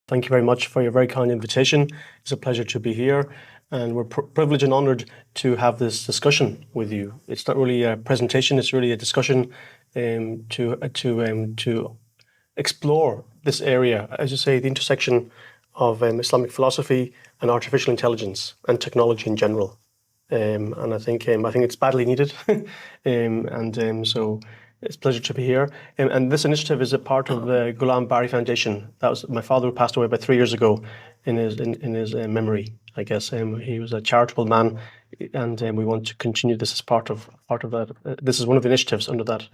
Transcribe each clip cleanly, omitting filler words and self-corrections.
Thank you very much for your very kind invitation. It's a pleasure to be here, and we're privileged and honored to have this discussion with you. It's not really a presentation, it's really a discussion to explore this area, as you say, the intersection of Islamic philosophy and artificial intelligence and technology in general. And I think it's badly needed, so it's a pleasure to be here. And this initiative is a part of the Ghulam Bari Foundation. That was my father, who passed away about 3 years ago, in his memory, I guess. He was a charitable man, and we want to continue this as part of that. This is one of the initiatives under that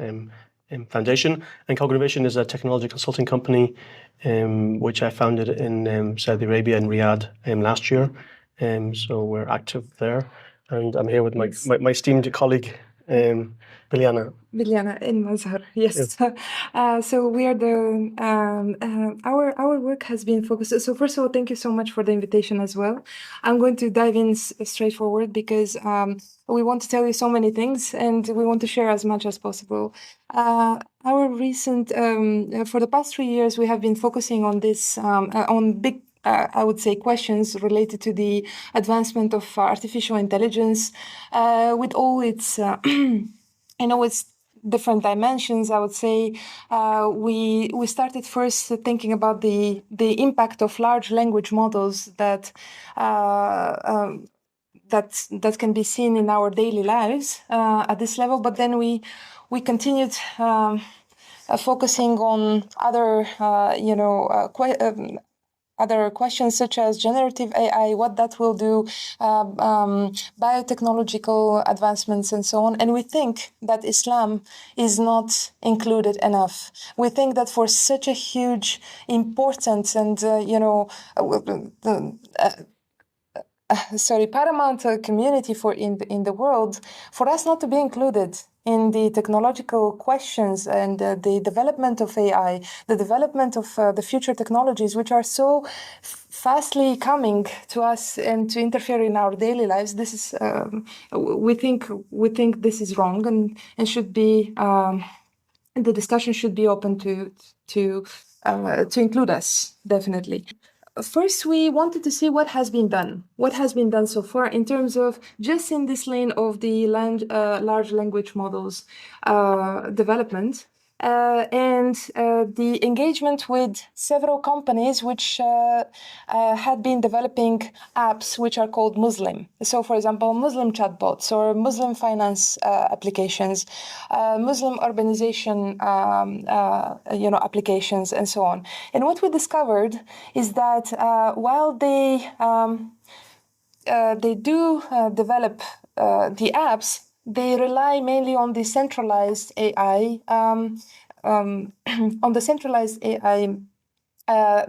foundation. And Cogovation is a technology consulting company, which I founded in Saudi Arabia, in Riyadh, last year. So we're active there. And I'm here with my esteemed colleague, Biliana. Biliana and Mazhar, yes. So we are our work has been focused. So first of all, thank you so much for the invitation as well. I'm going to dive in straightforward because we want to tell you so many things and we want to share as much as possible. Our recent, for the past 3 years, we have been focusing on this, on big I would say questions related to the advancement of artificial intelligence with all its, its different dimensions. I would say we started first thinking about the impact of large language models that can be seen in our daily lives at this level, but then we continued focusing on other other questions such as generative AI, what that will do, biotechnological advancements, and so on. And we think that Islam is not included enough. We think that for such a huge importance and, paramount community in the world, for us not to be included in the technological questions and the development of AI, the development of the future technologies, which are so fastly coming to us and to interfere in our daily lives, this is we think this is wrong and should be the discussion should be open to include us, definitely. First, we wanted to see what has been done so far in terms of just in this lane of the large language models development. And the engagement with several companies which had been developing apps which are called Muslim. So, for example, Muslim chatbots or Muslim finance applications, Muslim urbanization, applications, and so on. And what we discovered is that while they do develop the apps, they rely mainly on the centralized AI,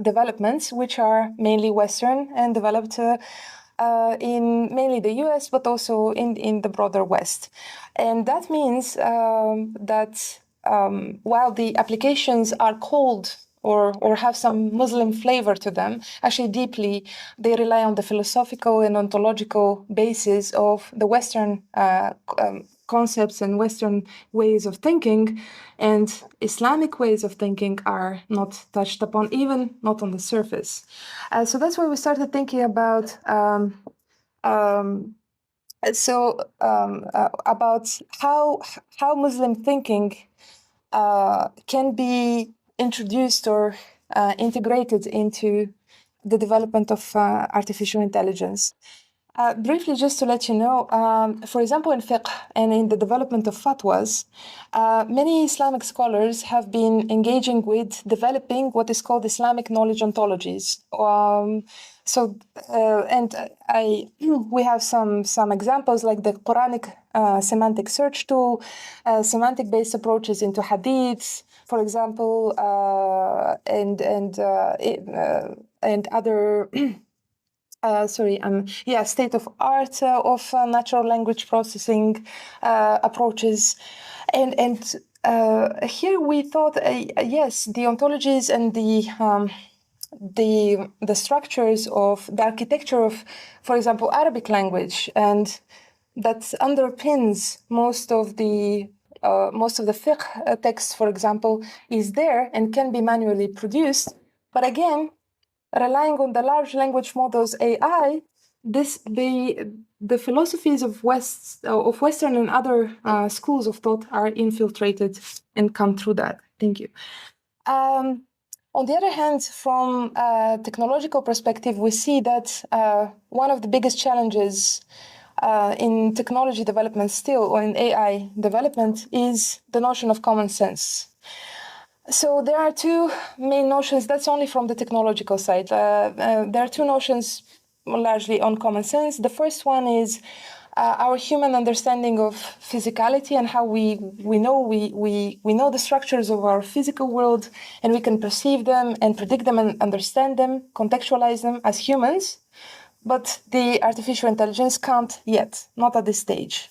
developments, which are mainly Western and developed in mainly the US, but also in the broader West. And that means that while the applications are called or have some Muslim flavor to them, actually deeply they rely on the philosophical and ontological basis of the Western concepts and Western ways of thinking, and Islamic ways of thinking are not touched upon, even not on the surface. So that's why we started thinking about about how Muslim thinking can be introduced or integrated into the development of artificial intelligence. Briefly, just to let you know, for example, in fiqh and in the development of fatwas, many Islamic scholars have been engaging with developing what is called Islamic knowledge ontologies. We have some examples like the Quranic semantic search tool, semantic-based approaches into hadiths, for example, and other. State of art of natural language processing approaches, and here we thought, yes, the ontologies and the structures of the architecture of, for example, Arabic language, and that underpins most of the fiqh texts, for example, is there and can be manually produced. But again, relying on the large language models AI, the philosophies of Western and other schools of thought are infiltrated and come through that. Thank you. On the other hand, from a technological perspective, we see that one of the biggest challenges in technology development still, or in AI development, is the notion of common sense. So there are two main notions. That's only from the technological side. There are two notions largely on common sense. The first one is our human understanding of physicality and how we know the structures of our physical world, and we can perceive them and predict them and understand them, contextualize them as humans. But the artificial intelligence can't yet, not at this stage.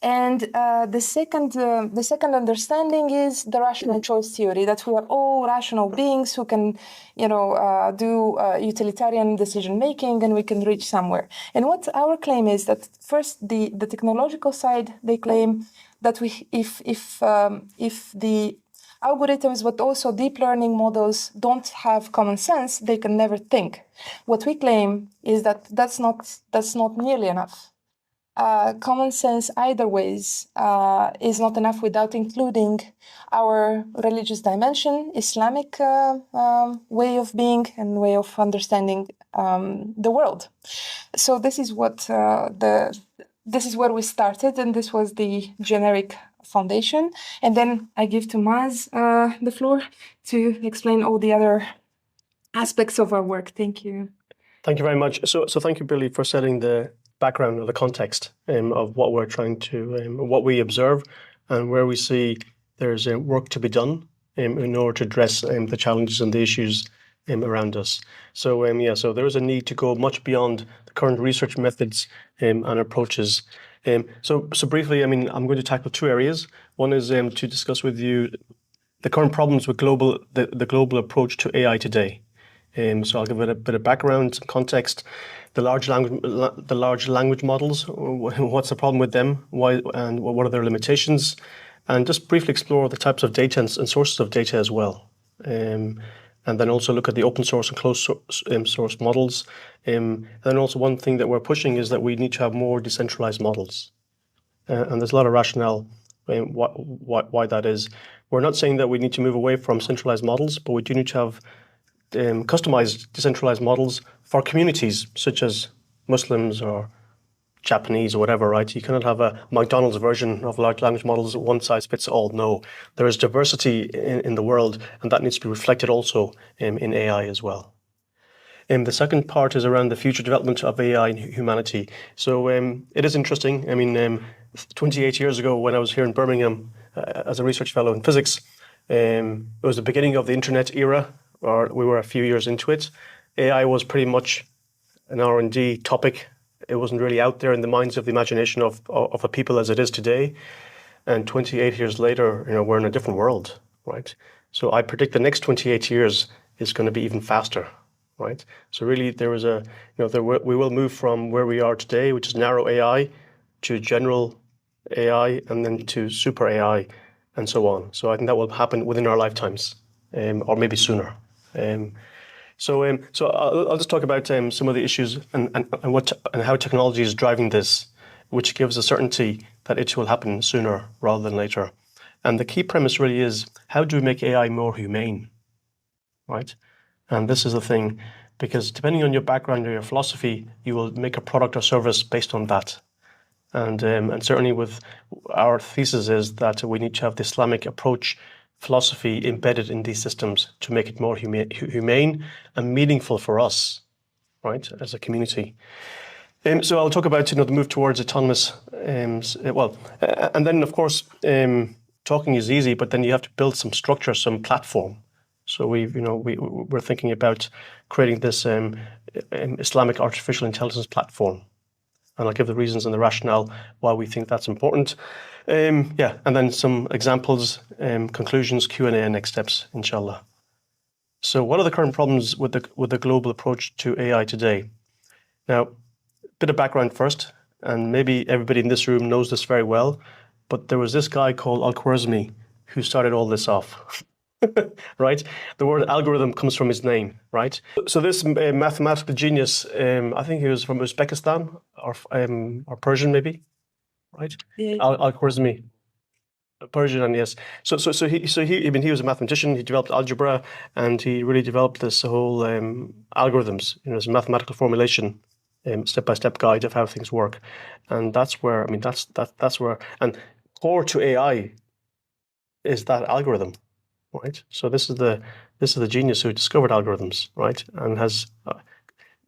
And the second understanding is the rational choice theory, that we are all rational beings who can, do utilitarian decision making, and we can reach somewhere. And what our claim is that first, the technological side, they claim that if the algorithms, but also deep learning models, don't have common sense, they can never think. What we claim is that that's not nearly enough. Common sense either ways is not enough without including our religious dimension, Islamic way of being and way of understanding the world. So this is this is where we started, and this was the generic foundation. And then I give to Maz the floor to explain all the other aspects of our work. Thank you. Thank you very much. So thank you, Billy, for setting the background or the context of what we're trying to, what we observe and where we see there's work to be done in order to address the challenges and the issues around us. So so there is a need to go much beyond the current research methods and approaches. So briefly, I'm going to tackle two areas. One is to discuss with you the current problems with the global approach to AI today. So I'll give it a bit of background, some context. The large language models, what's the problem with them? Why and what are their limitations? And just briefly explore the types of data and sources of data as well. And then also look at the open source and closed source models. And then also one thing that we're pushing is that we need to have more decentralized models. And there's a lot of rationale why that is. We're not saying that we need to move away from centralized models, but we do need to have customized decentralized models for communities such as Muslims or Japanese or whatever, right? You cannot have a McDonald's version of large language models, one size fits all. No, there is diversity in the world, and that needs to be reflected also in AI as well. The second part is around the future development of AI in humanity. So it is interesting. 28 years ago when I was here in Birmingham as a research fellow in physics, it was the beginning of the internet era, or we were a few years into it. AI was pretty much an R&D topic. It wasn't really out there in the minds of the imagination of a people as it is today. And 28 years later, we're in a different world, right? So I predict the next 28 years is going to be even faster, right? So really there is we will move from where we are today, which is narrow AI, to general AI, and then to super AI, and so on. So I think that will happen within our lifetimes, or maybe sooner. So I'll just talk about some of the issues and how technology is driving this, which gives a certainty that it will happen sooner rather than later. And the key premise really is, how do we make AI more humane, right? And this is the thing, because depending on your background or your philosophy, you will make a product or service based on that. And certainly with our thesis is that we need to have the Islamic approach philosophy embedded in these systems to make it more humane and meaningful for us, right, as a community. So I'll talk about the move towards autonomous. And then of course talking is easy, but then you have to build some structure, some platform. So we're thinking about creating this Islamic artificial intelligence platform. And I'll give the reasons and the rationale why we think that's important. And then some examples, conclusions, Q&A, and next steps, inshallah. So what are the current problems with the global approach to AI today? Now, a bit of background first, and maybe everybody in this room knows this very well, but there was this guy called Al-Khwarizmi who started all this off. right? The word algorithm comes from his name, right? So this mathematical genius, I think he was from Uzbekistan or Persian maybe, right? Yeah. Al-Khwarizmi. Persian, and yes. I mean, he was a mathematician. He developed algebra, and he really developed this whole algorithms, as a mathematical formulation, step-by-step guide of how things work. And that's where, I mean, that's where, and core to AI is that algorithm, right? So this is the genius who discovered algorithms, right, and has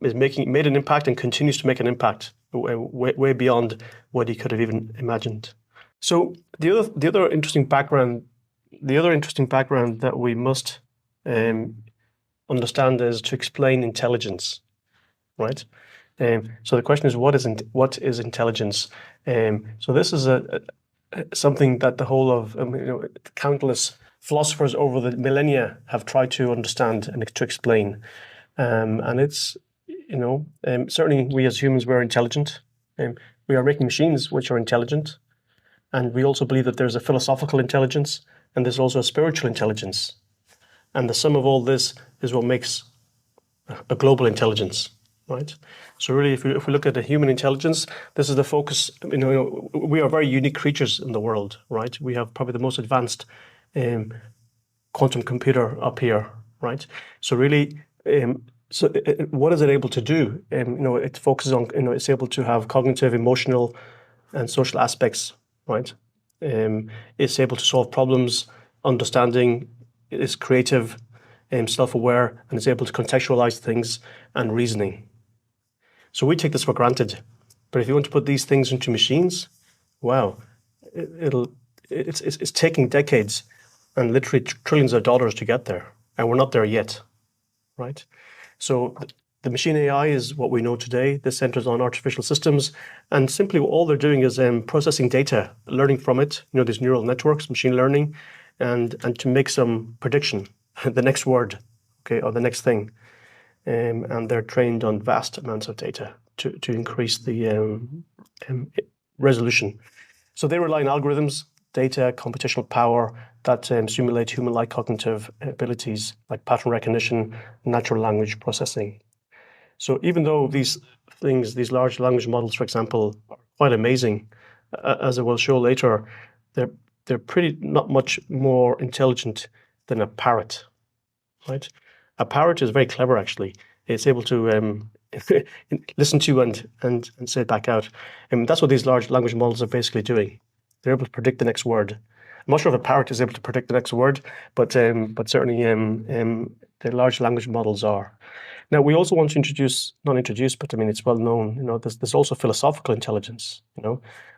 made an impact and continues to make an impact way beyond what he could have even imagined. So the other interesting background that we must understand is to explain intelligence, right? So the question is, what is intelligence? So this is something that the whole of countless philosophers over the millennia have tried to understand and to explain, and it's certainly we as humans, we're intelligent. We are making machines which are intelligent. And we also believe that there's a philosophical intelligence and there's also a spiritual intelligence. And the sum of all this is what makes a global intelligence, right? So really, if we look at the human intelligence, this is the focus. We are very unique creatures in the world, right? We have probably the most advanced quantum computer up here, right? So really, what is it able to do? It focuses on, it's able to have cognitive, emotional, and social aspects, right? It's able to solve problems, understanding, is creative, self-aware, and is able to contextualize things and reasoning. So we take this for granted. But if you want to put these things into machines, wow, it's taking decades and literally trillions of dollars to get there. And we're not there yet, right? So the machine AI is what we know today. This centers on artificial systems, and simply all they're doing is processing data, learning from it. These neural networks, machine learning, and to make some prediction, the next word, okay, or the next thing, and they're trained on vast amounts of data to increase the resolution. So they rely on algorithms, data, computational power that simulate human-like cognitive abilities like pattern recognition, natural language processing. So even though these large language models, for example, are quite amazing, as I will show later, they're pretty not much more intelligent than a parrot, right? A parrot is very clever, actually. It's able to listen to you and say it back out. And that's what these large language models are basically doing. They're able to predict the next word. I'm not sure if a parrot is able to predict the next word, but certainly the large language models are. Now, we also want to not introduce, but I mean, it's well known, there's also philosophical intelligence,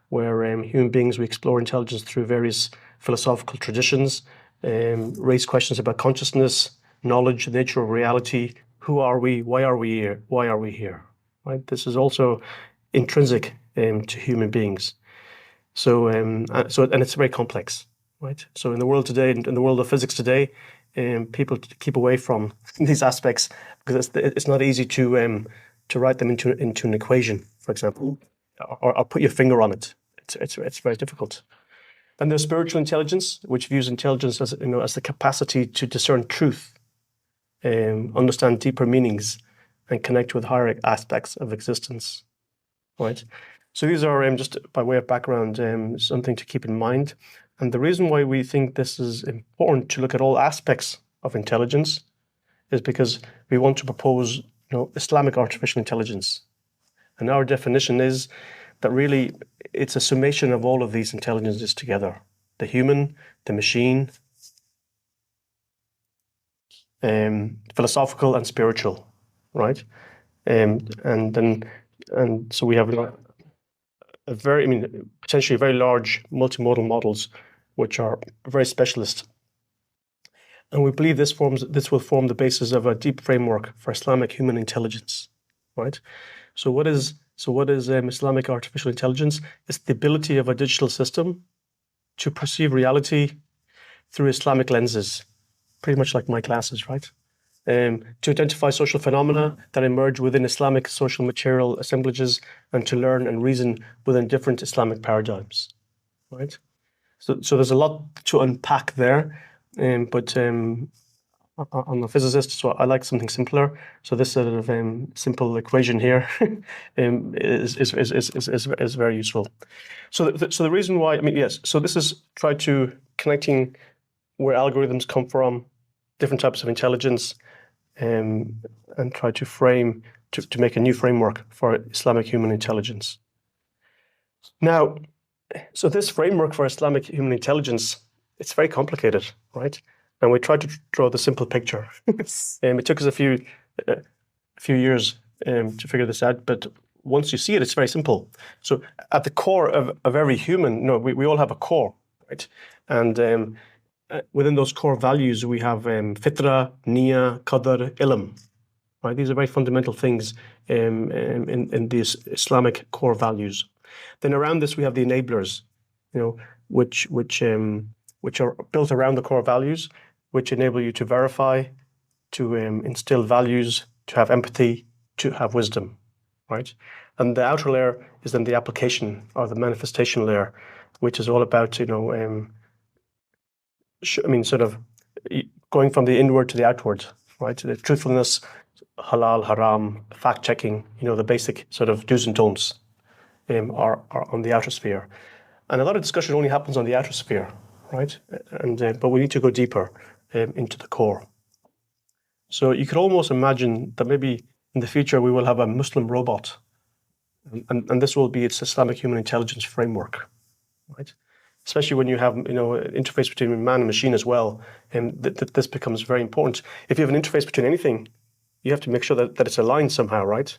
where human beings, we explore intelligence through various philosophical traditions, raise questions about consciousness, knowledge, the nature of reality. Who are we? Why are we here? Why are we here? Right? This is also intrinsic to human beings. So and it's very complex, right? So in the world today, in the world of physics today, people keep away from these aspects because it's not easy to write them into an equation, for example, or put your finger on it. It's very difficult. And there's spiritual intelligence, which views intelligence as the capacity to discern truth, understand deeper meanings, and connect with higher aspects of existence. Right. So these are just by way of background, something to keep in mind. And the reason why we think this is important to look at all aspects of intelligence is because we want to propose, Islamic artificial intelligence. And our definition is that really it's a summation of all of these intelligences together: the human, the machine, philosophical and spiritual, right? And so we have potentially very large multimodal models, which are very specialist. And we believe this will form the basis of a deep framework for Islamic human intelligence, right? So what is Islamic artificial intelligence? It's the ability of a digital system to perceive reality through Islamic lenses, pretty much like my classes, right? To identify social phenomena that emerge within Islamic social material assemblages, and to learn and reason within different Islamic paradigms, right? So there's a lot to unpack there, but I'm a physicist, so I like something simpler. So this sort of simple equation here is very useful. So the reason why, I mean, yes, so this is try to connecting where algorithms come from, different types of intelligence, and try to frame, to make a new framework for Islamic human intelligence. Now, so this framework for Islamic human intelligence, it's very complicated, right? And we tried to draw the simple picture. It took us a few years to figure this out, but once you see it, it's very simple. So at the core of every human, we all have a core, right? And within those core values, we have fitra, niya, qadr, ilm. Right? These are very fundamental things in these Islamic core values. Then around this, we have the enablers, which are built around the core values, which enable you to verify, to instill values, to have empathy, to have wisdom, right? And the outer layer is then the application or the manifestation layer, which is all about, sort of going from the inward to the outward, right? The truthfulness, halal, haram, fact checking, the basic sort of do's and don'ts are on the outer sphere. And a lot of discussion only happens on the outer sphere, right? But we need to go deeper into the core. So you could almost imagine that maybe in the future we will have a Muslim robot, and this will be its Islamic human intelligence framework, right? Especially when you have interface between man and machine as well, and this becomes very important. If you have an interface between anything, you have to make sure that it's aligned somehow, right?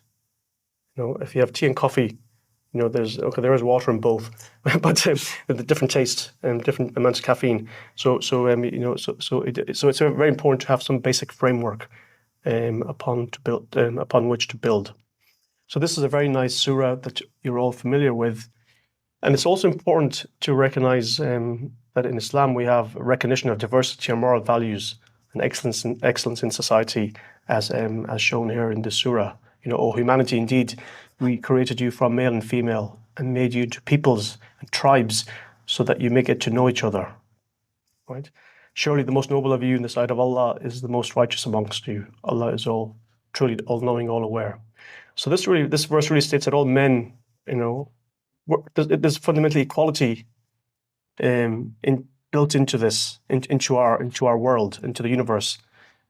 If you have tea and coffee, there is water in both, but the different taste and different amounts of caffeine. So it's very important to have some basic framework upon which to build. So this is a very nice surah that you're all familiar with, and it's also important to recognize that in Islam we have recognition of diversity and moral values and excellence in society, as shown here in the surah. O humanity, indeed, we created you from male and female and made you into peoples and tribes so that you may get to know each other, right? Surely the most noble of you in the sight of Allah is the most righteous amongst you. Allah is truly all-knowing, all-aware. So this verse really states that all men, there's fundamentally equality built into this, into our world, into the universe,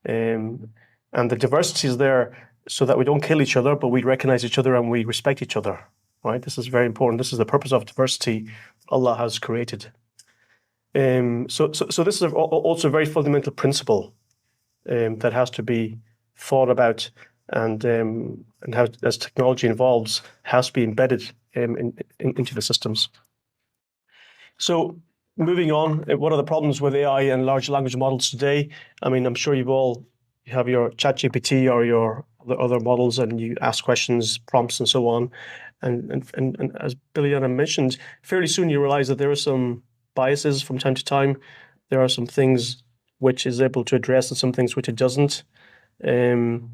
and the diversity is there so that we don't kill each other, but we recognize each other and we respect each other, right? This is very important. This is the purpose of diversity Allah has created. So this is also a very fundamental principle that has to be thought about, and how, as technology evolves, has to be embedded into the systems. So moving on, what are the problems with AI and large language models today? I mean, I'm sure you have your ChatGPT or your other models, and you ask questions, prompts, and so on. And as Biliana mentioned, fairly soon you realize that there are some biases from time to time. There are some things which is able to address and some things which it doesn't. And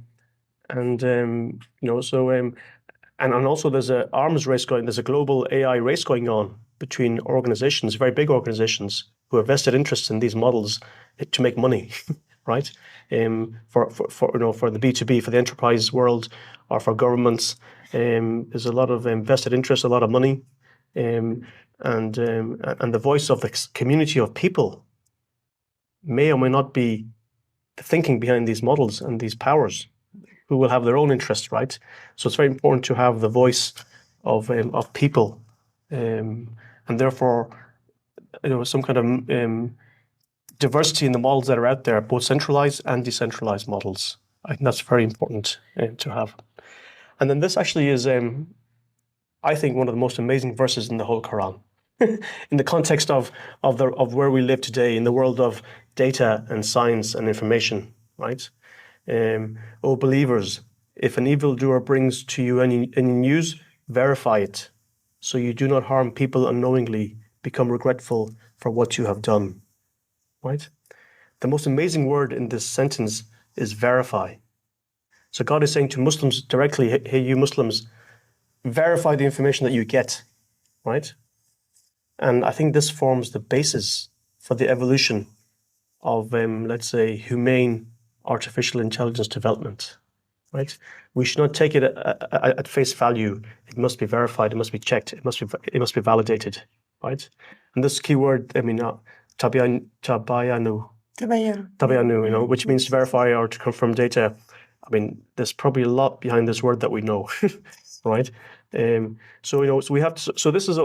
also there's an arms race going. There's a global AI race going on between organizations, very big organizations, who have vested interests in these models to make money, right? For the B2B, for the enterprise world, or for governments, there's a lot of vested interest, a lot of money, and the voice of the community of people may or may not be the thinking behind these models and these powers, who will have their own interests, right? So it's very important to have the voice of people, and therefore, some kind of diversity in the models that are out there, both centralized and decentralized models. I think that's very important to have. And then this actually is, I think, one of the most amazing verses in the whole Quran, in the context of where we live today, in the world of data and science and information, right? O believers, if an evildoer brings to you any news, verify it, so you do not harm people unknowingly, become regretful for what you have done. Right? The most amazing word in this sentence is verify. So God is saying to Muslims directly, hey, you Muslims, verify the information that you get, right? And I think this forms the basis for the evolution of let's say, humane artificial intelligence development, right? We should not take it at face value. It must be verified. It must be checked. It must be validated, right? And this keyword, I mean, tabayanu, which means to verify or to confirm data. I mean, there's probably a lot behind this word that we know, right? So we have to. So this is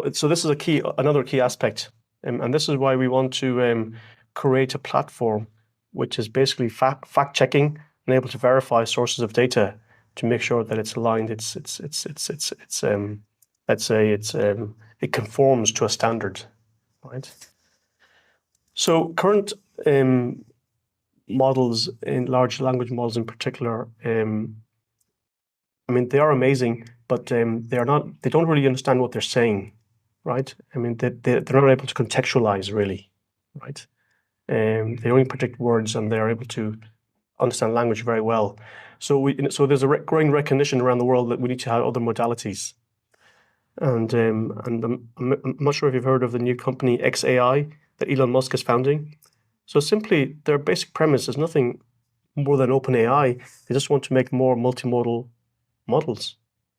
another key aspect, and this is why we want to create a platform which is basically fact checking and able to verify sources of data to make sure that it's aligned. It conforms to a standard, right? So current models, in large language models in particular, I mean, they are amazing, but they don't really understand what they're saying, right? I mean, they're not able to contextualize really, right? They only predict words, and they're able to understand language very well. So there's a growing recognition around the world that we need to have other modalities. And I'm not sure if you've heard of the new company XAI that Elon Musk is founding. So simply, their basic premise is nothing more than OpenAI. They just want to make more multimodal models,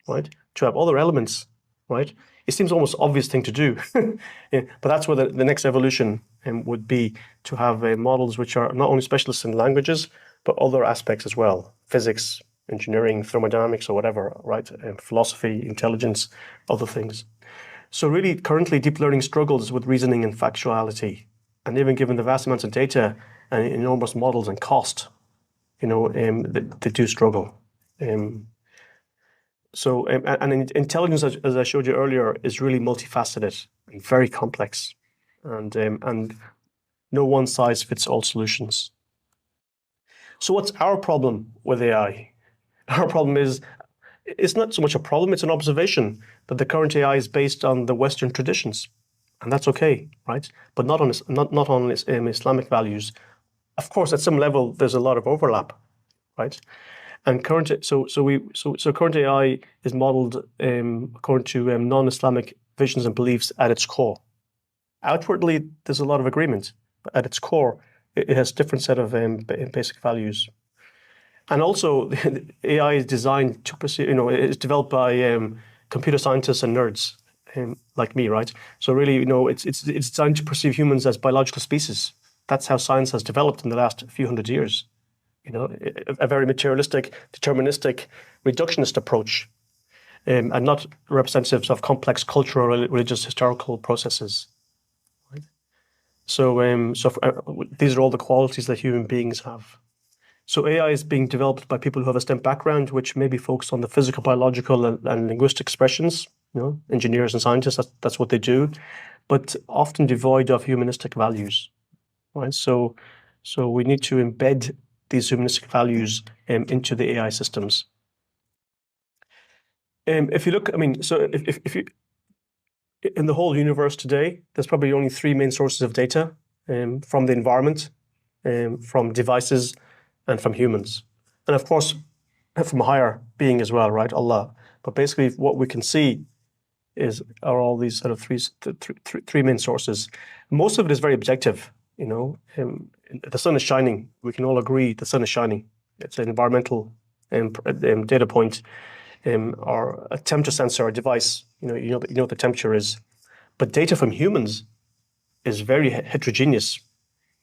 right? To have other elements, right? It seems almost obvious thing to do, yeah, but that's where the next evolution would be, to have models which are not only specialists in languages, but other aspects as well: physics, engineering, thermodynamics, or whatever, right? Philosophy, intelligence, other things. So really, currently, deep learning struggles with reasoning and factuality, and even given the vast amounts of data and enormous models and cost, they do struggle. So intelligence, as I showed you earlier, is really multifaceted and very complex, and no one size fits all solutions. So what's our problem with AI? Our problem is, it's not so much a problem, it's an observation that the current AI is based on the Western traditions, and that's okay, right? But not on Islamic values. Of course, at some level, there's a lot of overlap, right? And current AI is modeled according to non-Islamic visions and beliefs at its core. Outwardly, there's a lot of agreement, but at its core, it has different set of basic values. And also, AI is designed to perceive, it's developed by computer scientists and nerds like me, right? So really, it's designed to perceive humans as biological species. That's how science has developed in the last few hundred years. A very materialistic, deterministic, reductionist approach, and not representatives of complex cultural, religious, historical processes. Right? So these are all the qualities that human beings have. So AI is being developed by people who have a STEM background, which may be focused on the physical, biological, and linguistic expressions. Engineers and scientists, that's what they do, but often devoid of humanistic values. Right? So we need to embed these humanistic values into the AI systems. If you look, I mean, so if you, in the whole universe today, there's probably only three main sources of data from the environment, from devices, and from humans. And of course, from a higher being as well, right? Allah. But basically, what we can see are all these sort of three main sources. Most of it is very objective. The sun is shining. We can all agree the sun is shining. It's an environmental data point, or a temperature sensor or device. You know what the temperature is. But data from humans is very heterogeneous,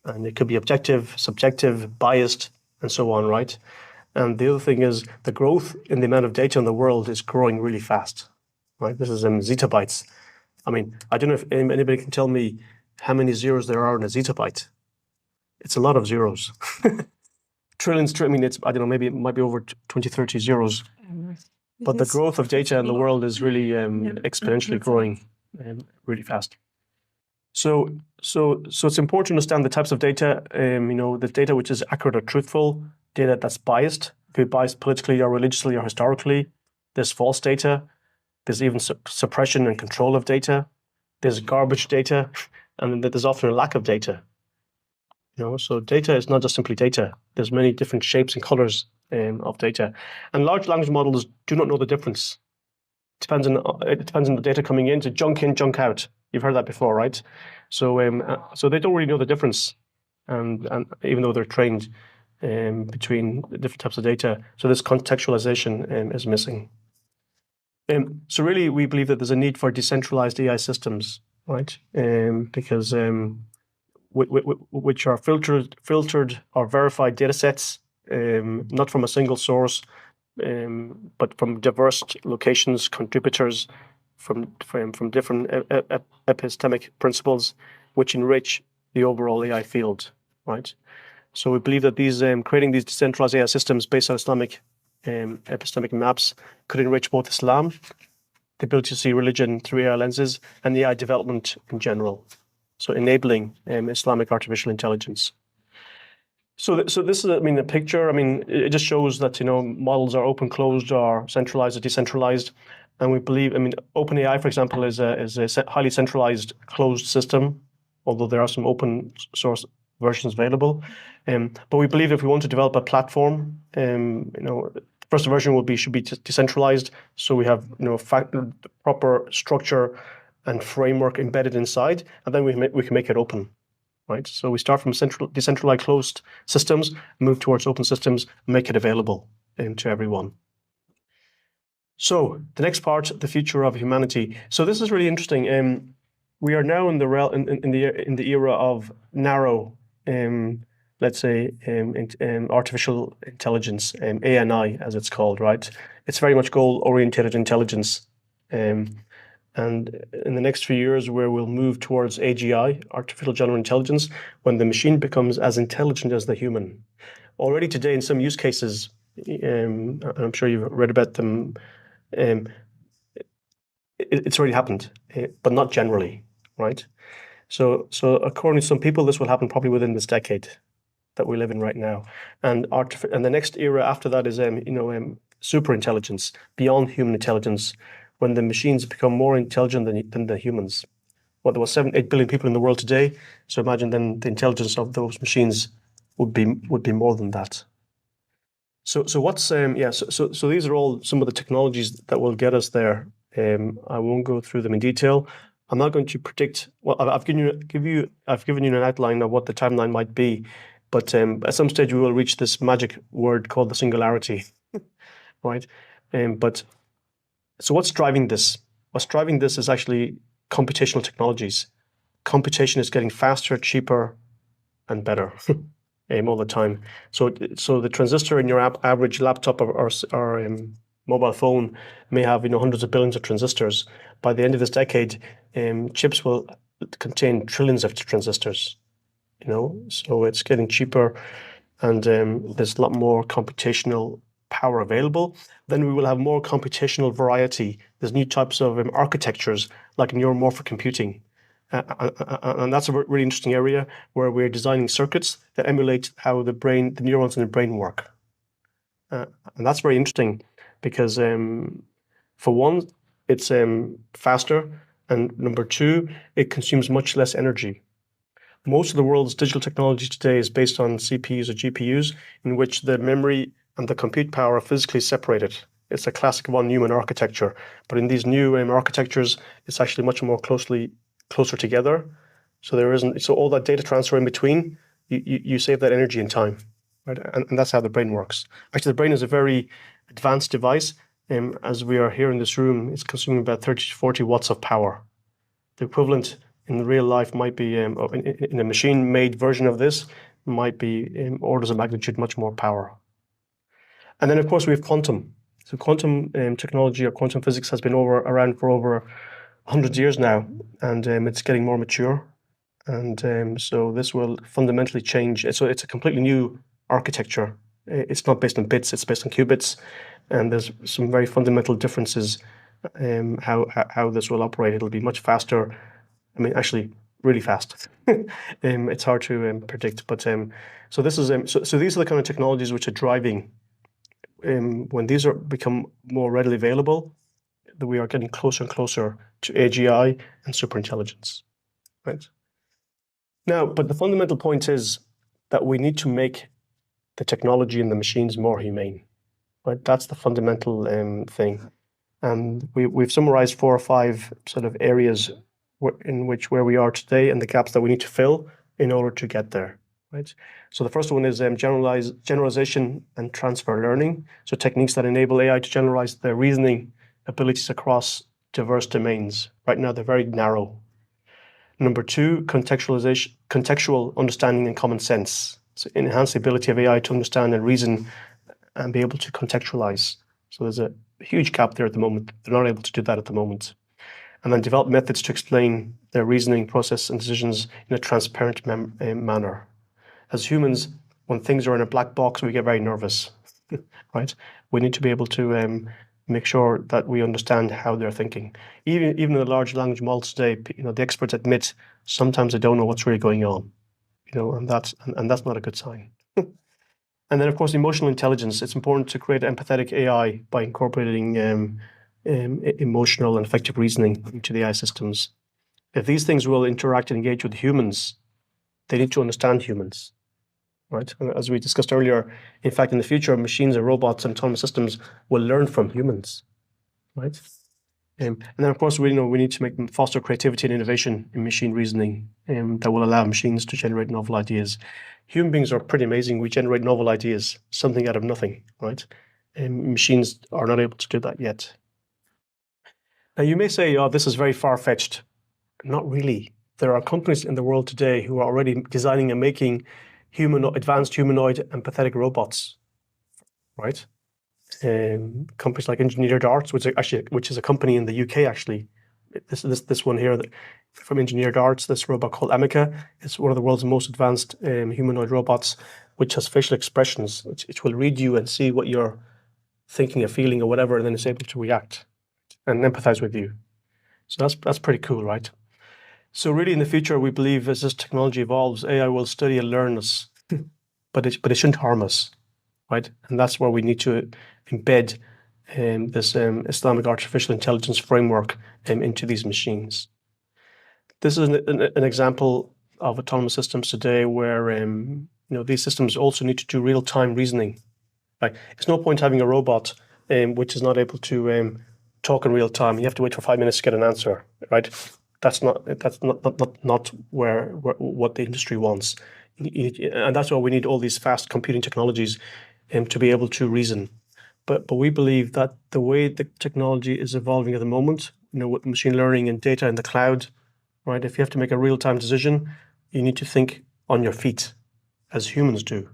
and it could be objective, subjective, biased, and so on, right? And the other thing is, the growth in the amount of data in the world is growing really fast, right? This is in zettabytes. I mean, I don't know if anybody can tell me how many zeros there are in a zettabyte. It's a lot of zeros. Trillions, I mean, I don't know, maybe it might be over 20, 30 zeros. But the growth of data in the world is really exponentially growing really fast. So it's important to understand the types of data, the data which is accurate or truthful, data that's biased, could be biased politically or religiously or historically. There's false data. There's even suppression and control of data. There's garbage data, and there's often a lack of data. So data is not just simply data. There's many different shapes and colors of data, and large language models do not know the difference. It depends on the data coming in, to junk in, junk out. You've heard that before, right? So they don't really know the difference. and even though they're trained between different types of data, so this contextualization is missing. So really, we believe that there's a need for decentralized AI systems, right? Because which are filtered or verified data sets, not from a single source, but from diverse locations, contributors, from different epistemic principles, which enrich the overall AI field, right? So we believe that these creating these decentralized AI systems based on Islamic epistemic maps could enrich both Islam, the ability to see religion through AI lenses, and the AI development in general. So enabling Islamic artificial intelligence. So this is, a picture. It just shows that models are open, closed, or centralized or decentralized, and we believe. OpenAI, for example, is a highly centralized, closed system, although there are some open source versions available. But we believe if we want to develop a platform, the first version should be decentralized, so we have proper structure and framework embedded inside, and then we can make it open. Right? So we start from decentralized closed systems, move towards open systems, make it available to everyone. So the next part, the future of humanity. So this is really interesting. We are now in the era of narrow, let's say, artificial intelligence, ANI as it's called, right? It's very much goal-oriented intelligence. And in the next few years, where we'll move towards AGI, artificial general intelligence, when the machine becomes as intelligent as the human. Already today, in some use cases, I'm sure you've read about them, it's already happened, but not generally, right? So according to some people, this will happen probably within this decade that we live in right now. And the next era after that is, super intelligence, beyond human intelligence, when the machines become more intelligent than the humans. Well, there were 8 billion people in the world today, so imagine then the intelligence of those machines would be more than that. So what's so these are all some of the technologies that will get us there. I won't go through them in detail. I'm not going to predict. Well, I've given you an outline of what the timeline might be, but at some stage we will reach this magic word called the singularity, right? So what's driving this? What's driving this is actually computational technologies. Computation is getting faster, cheaper, and better all the time. So the transistor in your average laptop or mobile phone may have hundreds of billions of transistors. By the end of this decade, chips will contain trillions of transistors. So it's getting cheaper, and there's a lot more computational power available. Then we will have more computational variety. There's new types of architectures like neuromorphic computing. And that's a really interesting area where we're designing circuits that emulate how the neurons in the brain work. And that's very interesting because, for one, it's faster, and number two, it consumes much less energy. Most of the world's digital technology today is based on CPUs or GPUs, in which the memory and the compute power are physically separated. It's a classic von Neumann architecture. But in these new architectures, it's actually much more closer together. So all that data transfer in between, you save that energy and time, right? And that's how the brain works. Actually, the brain is a very advanced device. As we are here in this room, it's consuming about 30 to 40 watts of power. The equivalent in real life might be, in a machine-made version of this, might be orders of magnitude much more power. And then, of course, we have quantum. So quantum technology or quantum physics has been around for over 100 years now, and it's getting more mature. And so this will fundamentally change. So it's a completely new architecture. It's not based on bits, it's based on qubits. And there's some very fundamental differences how this will operate. It'll be much faster. Actually, really fast. It's hard to predict. But so this is so these are the kind of technologies which are driving. When these become more readily available, that we are getting closer and closer to AGI and superintelligence, right? Now, but the fundamental point is that we need to make the technology and the machines more humane, right? That's the fundamental thing. And we've summarized 4 or 5 sort of areas where we are today and the gaps that we need to fill in order to get there. right? So the first one is generalization and transfer learning. So techniques that enable AI to generalize their reasoning abilities across diverse domains. Right now, they're very narrow. Number two, contextual understanding and common sense. So enhance the ability of AI to understand and reason and be able to contextualize. So there's a huge gap there at the moment. They're not able to do that at the moment. And then develop methods to explain their reasoning process and decisions in a transparent manner. As humans, when things are in a black box, we get very nervous, right? We need to be able to make sure that we understand how they're thinking. Even in the large language models today, the experts admit sometimes they don't know what's really going on, and that's not a good sign. And then, of course, emotional intelligence. It's important to create empathetic AI by incorporating emotional and effective reasoning into the AI systems. If these things will interact and engage with humans, they need to understand humans, right? And as we discussed earlier, in fact, in the future, machines and robots and autonomous systems will learn from humans, right? And then, of course, we need to foster creativity and innovation in machine reasoning that will allow machines to generate novel ideas. Human beings are pretty amazing. We generate novel ideas, something out of nothing, right? And machines are not able to do that yet. Now, you may say, oh, this is very far-fetched. Not really. There are companies in the world today who are already designing and making advanced humanoid empathetic robots, right? Companies like Engineered Arts, which is a company in the UK actually. This one here from Engineered Arts, this robot called Amica, is one of the world's most advanced humanoid robots, which has facial expressions, which will read you and see what you're thinking or feeling or whatever, and then it's able to react and empathize with you. So that's pretty cool, right? So really, in the future, we believe as this technology evolves, AI will study and learn us, but it shouldn't harm us, right? And that's where we need to embed this Islamic artificial intelligence framework into these machines. This is an example of autonomous systems today where these systems also need to do real-time reasoning. Right? It's no point having a robot which is not able to talk in real time. You have to wait for 5 minutes to get an answer, right? That's not where what the industry wants, and that's why we need all these fast computing technologies to be able to reason. But we believe that the way the technology is evolving at the moment, with machine learning and data in the cloud, right? If you have to make a real-time decision, you need to think on your feet, as humans do,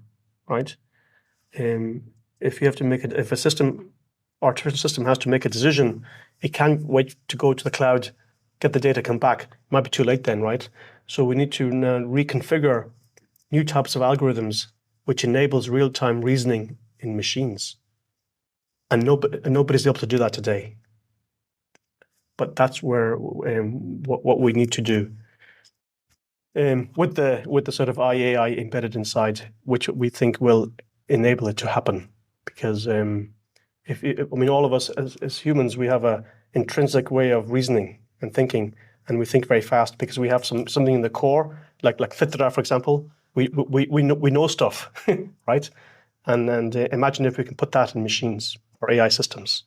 right? If you have to if artificial system has to make a decision, it can't wait to go to the cloud, get the data, come back. It might be too late then, right? So we need to now reconfigure new types of algorithms which enables real-time reasoning in machines. And nobody's able to do that today. But that's where what we need to do. With the sort of AI embedded inside, which we think will enable it to happen. Because all of us as humans, we have a intrinsic way of reasoning and thinking, and we think very fast because we have something in the core, like fitra, for example. We know stuff, right? And imagine if we can put that in machines or AI systems.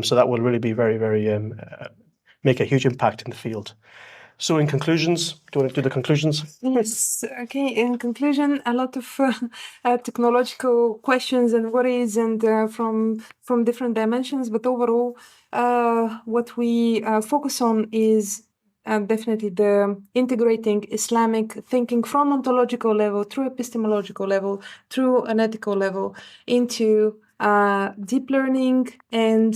So that will really be very, very make a huge impact in the field. So in conclusions, do you want to do the conclusions? Yes. Okay. In conclusion, a lot of technological questions and worries, and from different dimensions. But overall, what we focus on is definitely the integrating Islamic thinking from ontological level through epistemological level, through an ethical level, into deep learning and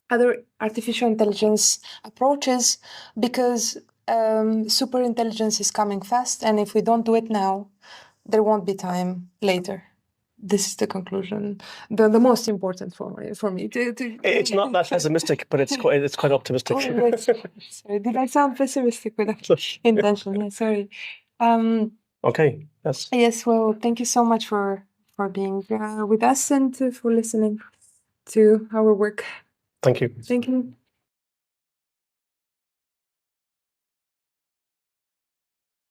other artificial intelligence approaches, because super intelligence is coming fast, and if we don't do it now, there won't be time later. This is the conclusion, the most important for me. It's not that pessimistic, but it's quite optimistic. Oh, wait, sorry, did I sound pessimistic without intention? Yeah, sorry. Okay. Yes. Yes. Well, thank you so much for being with us and for listening to our work. Thank you. Thank you.